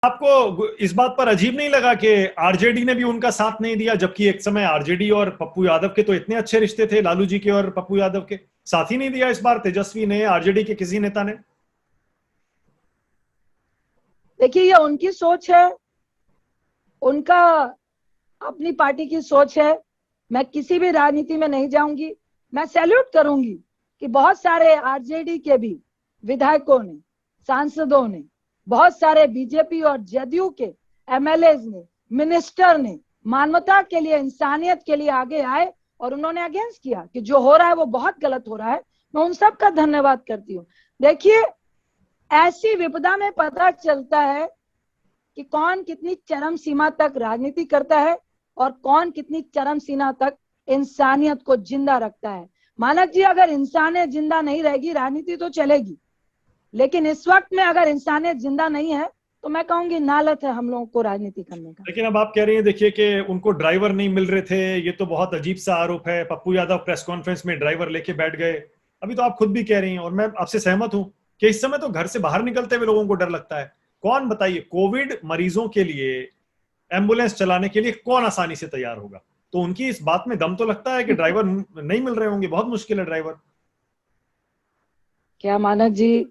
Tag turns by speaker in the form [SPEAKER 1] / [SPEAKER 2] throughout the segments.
[SPEAKER 1] आपको इस बात पर अजीब नहीं लगा कि आरजेडी ने भी उनका साथ नहीं दिया, जबकि एक समय आरजेडी और पप्पू यादव के तो इतने अच्छे रिश्ते थे, लालू जी के और पप्पू यादव के? साथ ही नहीं दिया इस बार तेजस्वी ने, आरजेडी के किसी नेता ने?
[SPEAKER 2] देखिए, ये उनकी सोच है, उनका अपनी पार्टी की सोच है। मैं किसी भी राजनीति में नहीं जाऊंगी। मैं सैल्यूट करूंगी कि बहुत सारे आरजेडी के भी विधायकों ने, सांसदों ने, बहुत सारे बीजेपी और जदयू के एमएलए ने, मिनिस्टर ने मानवता के लिए, इंसानियत के लिए आगे आए और उन्होंने अगेंस्ट किया कि जो हो रहा है वो बहुत गलत हो रहा है। मैं उन सब का धन्यवाद करती हूँ। देखिए, ऐसी विपदा में पता चलता है कि कौन कितनी चरम सीमा तक राजनीति करता है और कौन कितनी चरम सीमा तक इंसानियत को जिंदा रखता है। मानक जी, अगर इंसानियत जिंदा नहीं रहेगी, राजनीति तो चलेगी, लेकिन इस वक्त में अगर इंसानियत जिंदा नहीं है तो मैं कहूंगी नालत है हम लोगों को राजनीति करने का।
[SPEAKER 1] लेकिन अब आप कह रही हैं, देखिए कि उनको ड्राइवर नहीं मिल रहे थे, ये तो बहुत अजीब सा आरोप है। पप्पू यादव प्रेस कॉन्फ्रेंस में ड्राइवर लेके बैठ गए। अभी तो आप खुद भी कह रही हैं और मैं आपसे सहमत हूं कि इस समय तो घर से बाहर निकलते हुए लोगों को डर लगता है। कौन, बताइए, कोविड मरीजों के लिए एम्बुलेंस चलाने के लिए कौन आसानी से तैयार होगा? तो उनकी इस बात में दम तो लगता है कि ड्राइवर नहीं मिल रहे होंगे, बहुत मुश्किल है ड्राइवर।
[SPEAKER 2] क्या मानक जी,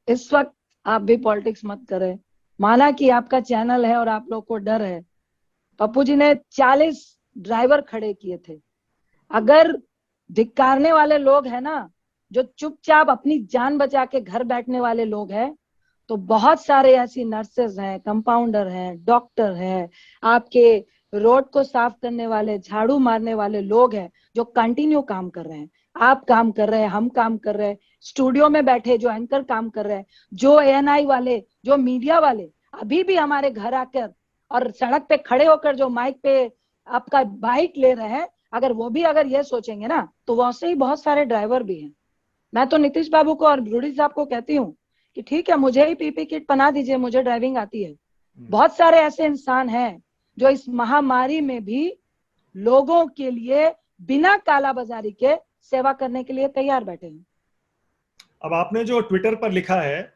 [SPEAKER 2] इस वक्त आप भी पॉलिटिक्स मत करें। माना कि आपका चैनल है और आप लोग को डर है। पप्पू जी ने 40 ड्राइवर खड़े किए थे। अगर धिक्कारने वाले लोग हैं ना, जो चुपचाप अपनी जान बचा के घर बैठने वाले लोग हैं, तो बहुत सारे ऐसी नर्सेज हैं, कंपाउंडर हैं, डॉक्टर हैं, आपके रोड को साफ करने वाले, झाड़ू मारने वाले लोग हैं जो कंटिन्यू काम कर रहे हैं। आप काम कर रहे हैं, हम काम कर रहे हैं, स्टूडियो में बैठे जो एंकर काम कर रहे हैं, जो एएनआई वाले, जो मीडिया वाले अभी भी हमारे घर आकर और सड़क पे खड़े होकर जो माइक पे आपका बाइट ले रहे हैं, अगर वो भी अगर ये सोचेंगे ना, तो वैसे ही बहुत सारे ड्राइवर भी हैं। मैं तो नीतीश बाबू को और रूडी साहब को कहती हूँ कि ठीक है, मुझे ही पीपी किट बना दीजिए, मुझे ड्राइविंग आती है। बहुत सारे ऐसे इंसान हैं जो इस महामारी में भी लोगों के लिए बिना कालाबाजारी के सेवा करने के लिए तैयार बैठे हैं।
[SPEAKER 1] अब आपने जो ट्विटर पर लिखा है,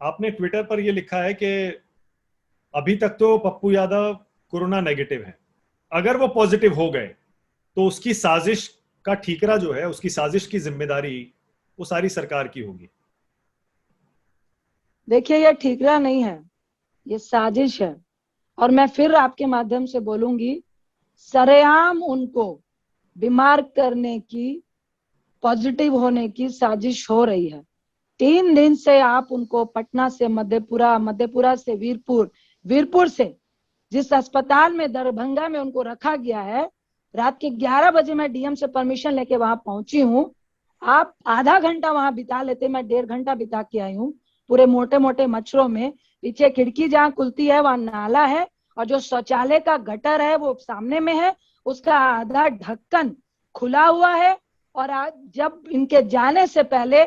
[SPEAKER 1] आपने ट्विटर पर यह लिखा है कि अभी तक तो पप्पू यादव कोरोना नेगेटिव है, अगर वो पॉजिटिव हो गए तो उसकी साजिश का ठीकरा जो है, उसकी साजिश की जिम्मेदारी वो सारी सरकार की होगी।
[SPEAKER 2] देखिए, ये ठीकरा नहीं है, ये साजिश है। और मैं फिर आपके माध्यम से बोलूंगी, सरेआम उनको बीमार करने की, पॉजिटिव होने की साजिश हो रही है। 3 दिन से आप उनको पटना से मधेपुरा, मधेपुरा से वीरपुर, वीरपुर से जिस अस्पताल में दरभंगा में उनको रखा गया है, रात के 11 बजे मैं डीएम से परमिशन लेके वहां पहुंची हूँ। आप आधा घंटा वहां बिता लेते, मैं 1.5 घंटा बिता के आई हूँ। पूरे मोटे मोटे मच्छरों में, पीछे खिड़की जहाँ खुलती है वहां नाला है, और जो शौचालय का गटर है वो सामने में है, उसका आधा ढक्कन खुला हुआ है। और आज जब इनके जाने से पहले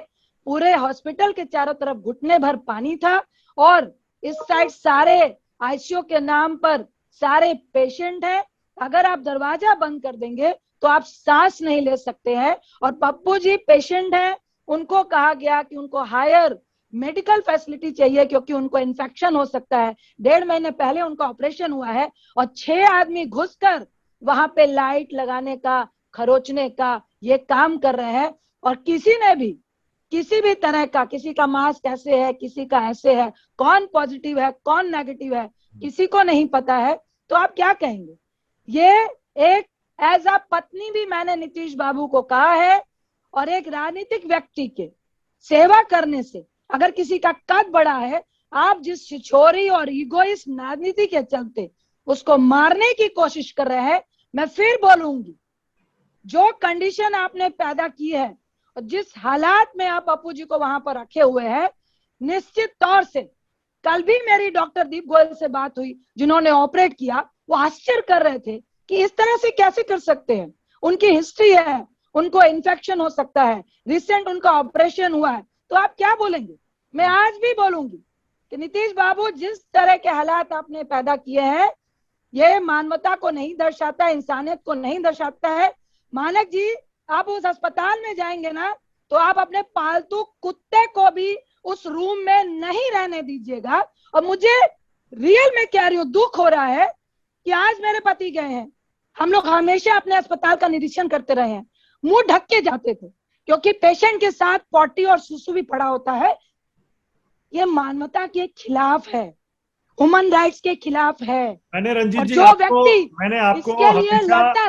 [SPEAKER 2] पूरे हॉस्पिटल के चारों तरफ घुटने भर पानी था, और इस साइड सारे आईसीयू के नाम पर सारे पेशेंट हैं। अगर आप दरवाजा बंद कर देंगे तो आप सांस नहीं ले सकते हैं। और पप्पू जी पेशेंट हैं, उनको कहा गया कि उनको हायर मेडिकल फैसिलिटी चाहिए क्योंकि उनको इन्फेक्शन हो सकता है। 1.5 महीने पहले उनका ऑपरेशन हुआ है और 6 आदमी घुसकर वहां पे लाइट लगाने का, खरोचने का ये काम कर रहे हैं। और किसी ने भी किसी भी तरह का, किसी का मास्क ऐसे है, किसी का ऐसे है, कौन पॉजिटिव है कौन नेगेटिव है किसी को नहीं पता है। तो आप क्या कहेंगे? ये एक एज अ पत्नी भी मैंने नीतीश बाबू को कहा है, और एक राजनीतिक व्यक्ति के सेवा करने से अगर किसी का कद बड़ा है, आप जिस छिछोरी और इगोइस्ट राजनीति के चलते उसको मारने की कोशिश कर रहे हैं, मैं फिर बोलूंगी, जो कंडीशन आपने पैदा की है और जिस हालात में आप पप्पू जी को वहां पर रखे हुए हैं, निश्चित तौर से, कल भी मेरी डॉक्टर दीप गोयल से बात हुई जिन्होंने ऑपरेट किया, वो आश्चर्य कर रहे थे कि इस तरह से कैसे कर सकते हैं। उनकी हिस्ट्री है, उनको इन्फेक्शन हो सकता है, रिसेंट उनका ऑपरेशन हुआ है, तो आप क्या बोलेंगे? मैं आज भी बोलूंगी कि नीतीश बाबू, जिस तरह के हालात आपने पैदा किए हैं, ये मानवता को नहीं दर्शाता, इंसानियत को नहीं दर्शाता है। मानक जी, आप उस अस्पताल में जाएंगे ना, तो आप अपने पालतू कुत्ते को भी उस रूम में नहीं रहने दीजिएगा। और मुझे रियल में कह रही हूँ, दुख हो रहा है कि आज मेरे पति गए हैं, हम लोग हमेशा अपने अस्पताल का निरीक्षण करते रहे हैं, मुंह ढक के जाते थे क्योंकि पेशेंट के साथ पॉटी और सुसु भी पड़ा होता है। ये मानवता के खिलाफ है, ह्यूमन राइट्स के खिलाफ है।
[SPEAKER 1] मैंने रंजीत
[SPEAKER 2] और
[SPEAKER 1] जी
[SPEAKER 2] जो
[SPEAKER 1] आपको
[SPEAKER 2] व्यक्ति
[SPEAKER 1] मैंने आपको
[SPEAKER 2] इसके लिए
[SPEAKER 1] हमेशा
[SPEAKER 2] लड़ता